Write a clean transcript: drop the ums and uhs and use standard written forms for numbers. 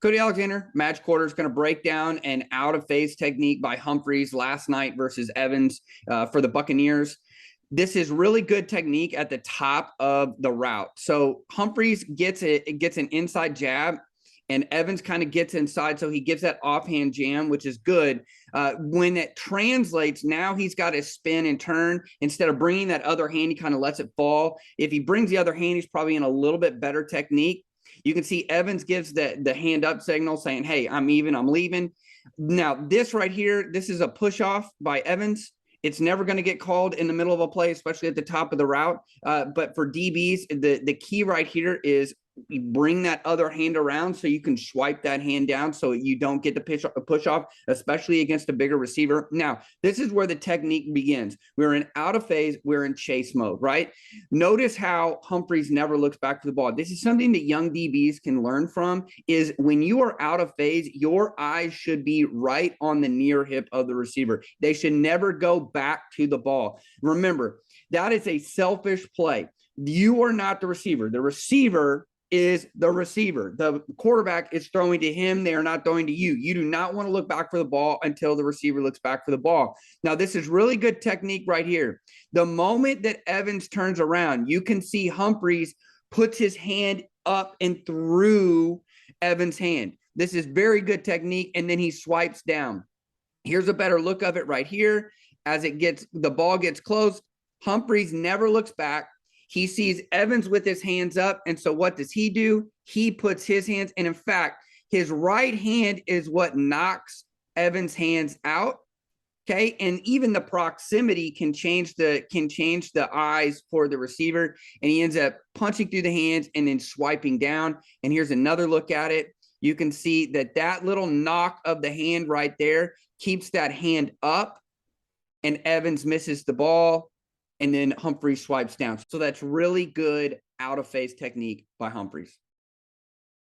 Cody Alexander, match quarter is going to break down an out-of-phase technique by Humphreys last night versus Evans for the Buccaneers. This is really good technique at the top of the route. So Humphreys gets an inside jab, and Evans kind of gets inside, so he gives that offhand jam, which is good. When it translates, now he's got to spin and turn. Instead of bringing that other hand, he kind of lets it fall. If he brings the other hand, he's probably in a little bit better technique. You can see Evans gives the hand up signal saying, hey, I'm even, I'm leaving. Now, this right here, this is a push off by Evans. It's never going to get called in the middle of a play, especially at the top of the route. But for DBs, the key right here is you bring that other hand around so you can swipe that hand down so you don't get the push off, especially against a bigger receiver. Now, this is where the technique begins. We're in out of phase. We're in chase mode, right? Notice how Humphreys never looks back for the ball. This is something that young DBs can learn from, is when you are out of phase, your eyes should be right on the near hip of the receiver. They should never go back to the ball. Remember, that is a selfish play. You are not the receiver. The receiver is the receiver. The quarterback is throwing to him. They are not throwing to you. You do not want to look back for the ball until the receiver looks back for the ball. Now, this is really good technique right here. The moment that Evans turns around, you can see Humphreys puts his hand up and through Evans' hand. This is very good technique, and then he swipes down. Here's a better look of it right here. As the ball gets close, Humphreys never looks back. He sees Evans with his hands up, and so what does he do? He puts his hands, and in fact, his right hand is what knocks Evans' hands out. Okay, and even the proximity can change the eyes for the receiver, and he ends up punching through the hands and then swiping down. And here's another look at it. You can see that little knock of the hand right there keeps that hand up, and Evans misses the ball. And then Humphreys swipes down. So that's really good out-of-phase technique by Humphreys.